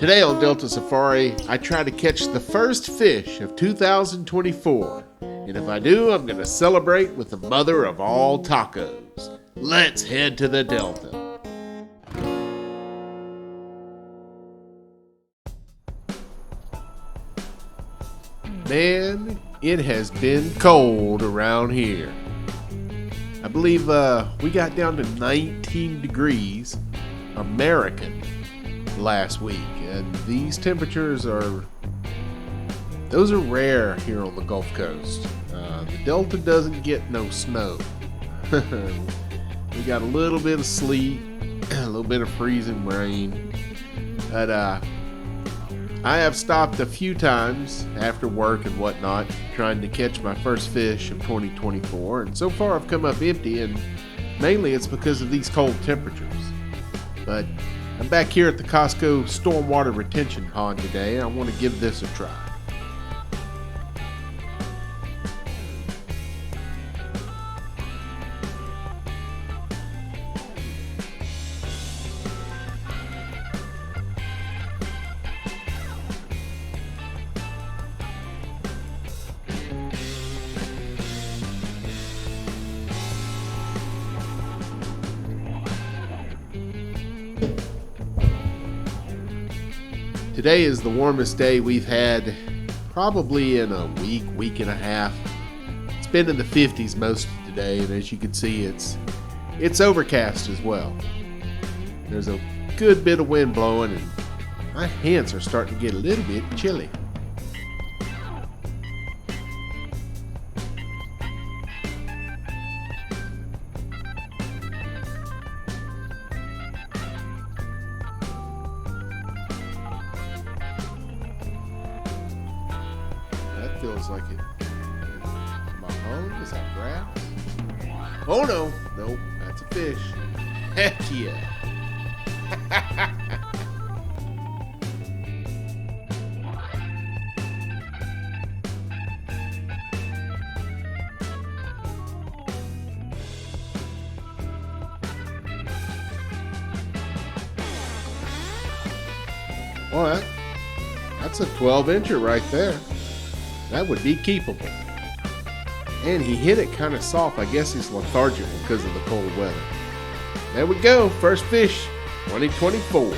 Today on Delta Safari, I try to catch the first fish of 2024. And if I do, I'm going to celebrate with the mother of all tacos. Let's head to the Delta. Man, it has been cold around here. I believe we got down to 19 degrees American last week, and these temperatures are rare here on the Gulf Coast. The Delta doesn't get no snow. We got a little bit of sleet, a little bit of freezing rain, but I have stopped a few times after work and whatnot trying to catch my first fish of 2024, and so far I've come up empty, and mainly it's because of these cold temperatures. But I'm back here at the Costco Stormwater Retention Pond today, and I want to give this a try. Today is the warmest day we've had probably in a week and a half. It's been in the 50s most of today, and as you can see, it's overcast as well. There's a good bit of wind blowing, and my hands are starting to get a little bit chilly. Feels like it. Am I home? Is that grass? Oh no, nope, that's a fish. Heck yeah. Well, that's a 12-incher right there. That would be keepable. And he hit it kind of soft. I guess he's lethargic because of the cold weather. There we go. First fish, 2024.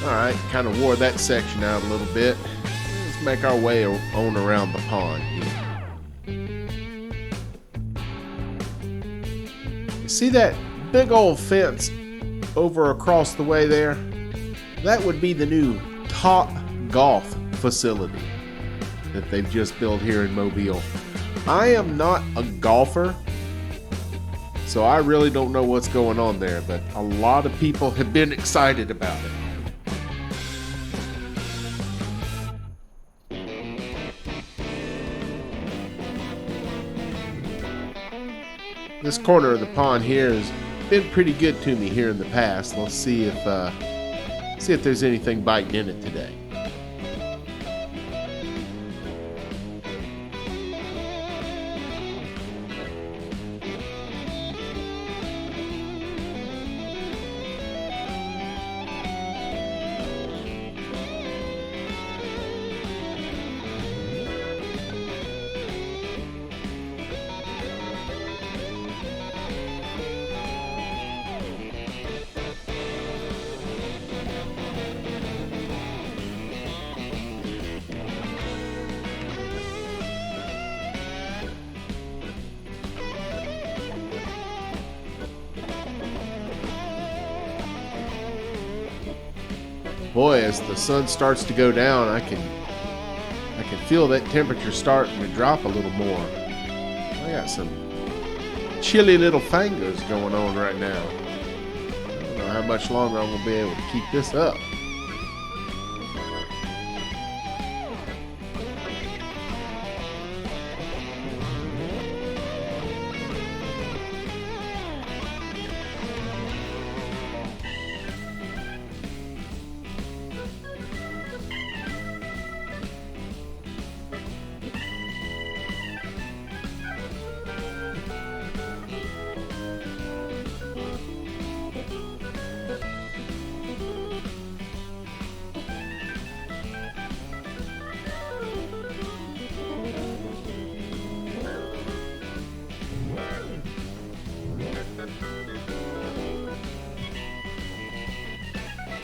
Alright, kind of wore that section out a little bit. Let's make our way on around the pond here. You see that big old fence over across the way there? That would be the new Top Golf facility that they've just built here in Mobile. I am not a golfer, so I really don't know what's going on there, but a lot of people have been excited about it. This corner of the pond here has been pretty good to me here in the past. Let's see if there's anything biting in it today. Boy, as the sun starts to go down, I can feel that temperature starting to drop a little more. I got some chilly little fingers going on right now. I don't know how much longer I'm going to be able to keep this up.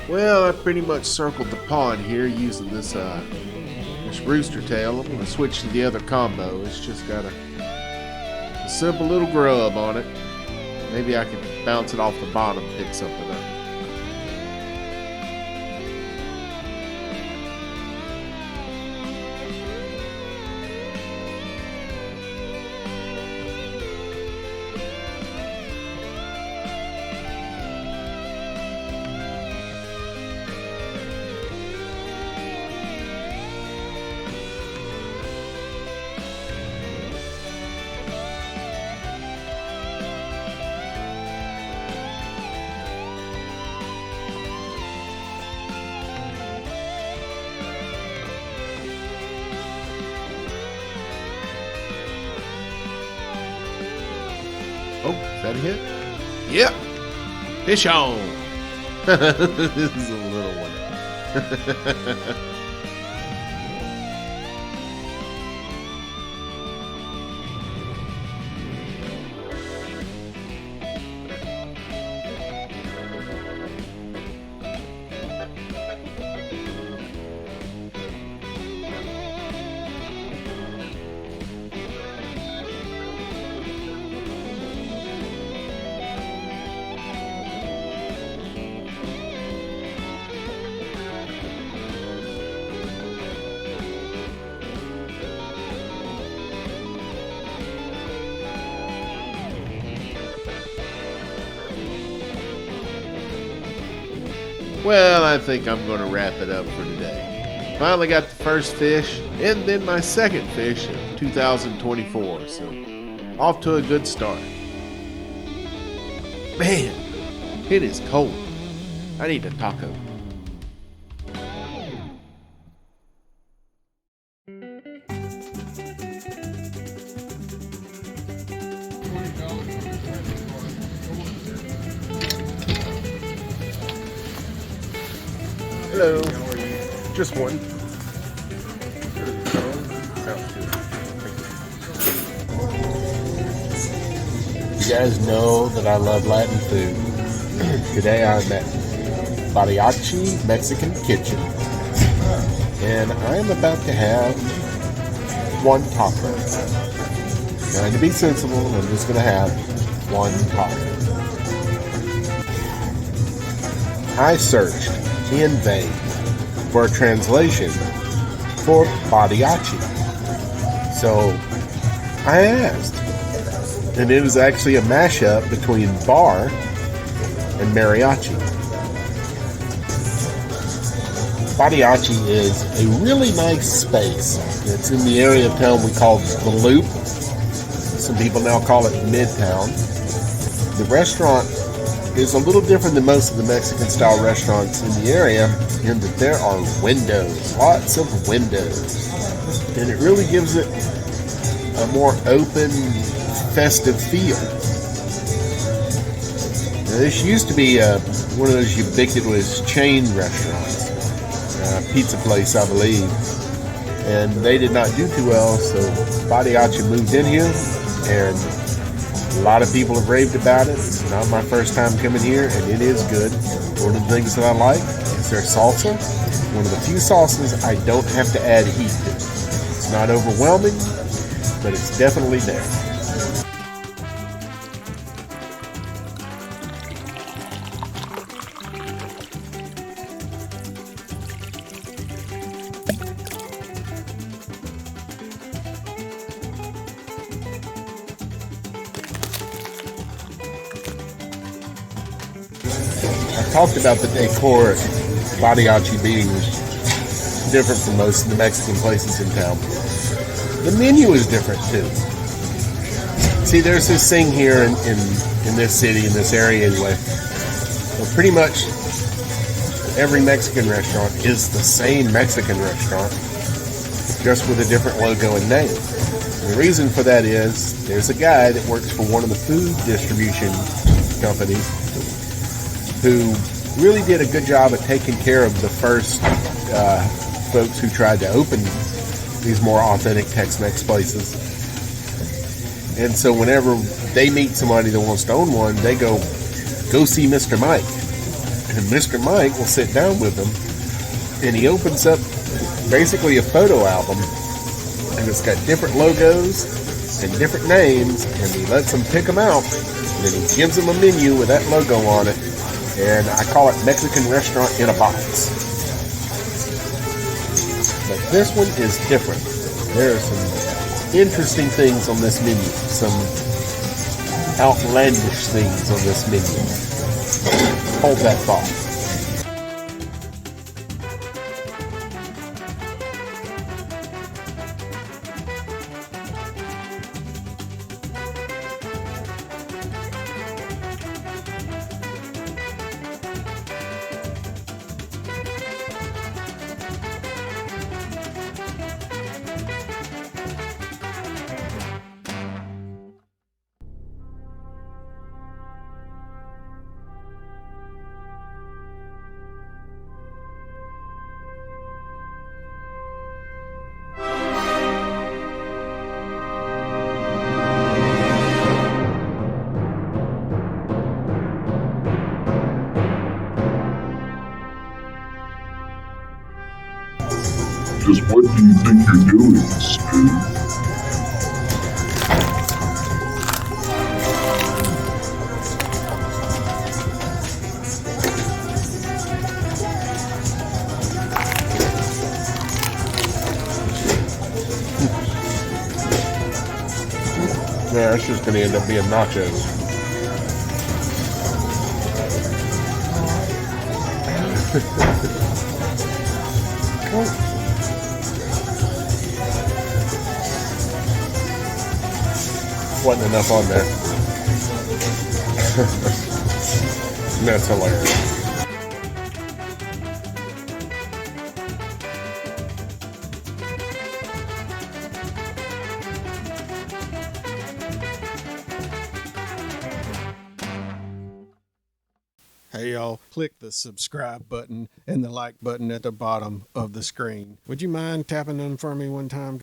Well, I pretty much circled the pond here using this rooster tail. I'm gonna switch to the other combo. It's just got a simple little grub on it. Maybe I can bounce it off the bottom, pick something up. Oh, is that a hit? Yep. Fish on. This is a little one. Well, I think I'm going to wrap it up for today. Finally got the first fish, and then my second fish in 2024, so off to a good start. Man, it is cold. I need a taco. Hello. How are you? Just one. You guys know that I love Latin food. Today I'm at Mariachi Mexican Kitchen, and I'm about to have one taco. Trying to be sensible, I'm just going to have one taco. I searched in vain for a translation for mariachi. So I asked, and it was actually a mashup between bar and mariachi. Mariachi is a really nice space. It's in the area of town we call the Loop. Some people now call it Midtown. The restaurant is a little different than most of the Mexican-style restaurants in the area in that there are windows, lots of windows. And it really gives it a more open, festive feel. Now, this used to be one of those ubiquitous chain restaurants, pizza place, I believe. And they did not do too well, so Mariachi moved in here, and a lot of people have raved about it. It's not my first time coming here, and it is good. One of the things that I like is their salsa. One of the few sauces I don't have to add heat to. It's not overwhelming, but it's definitely there. I talked about the decor at Mariachi being different from most of the Mexican places in town. The menu is different too. See, there's this thing here in this city, in this area anyway, well, pretty much every Mexican restaurant is the same Mexican restaurant, just with a different logo and name. And the reason for that is there's a guy that works for one of the food distribution companies who really did a good job of taking care of the first folks who tried to open these more authentic Tex-Mex places. And so whenever they meet somebody that wants to own one, they go see Mr. Mike. And Mr. Mike will sit down with them, and he opens up basically a photo album, and it's got different logos and different names, and he lets them pick them out, and then he gives them a menu with that logo on it, and I call it Mexican Restaurant in a Box. But this one is different. There are some interesting things on this menu, some outlandish things on this menu. Hold that thought. Just what do you think you're doing, Stu? Yeah, that's just going to end up being nachos. Wasn't enough on there. That's hilarious. Hey y'all, click the subscribe button and the like button at the bottom of the screen. Would you mind tapping them for me one time?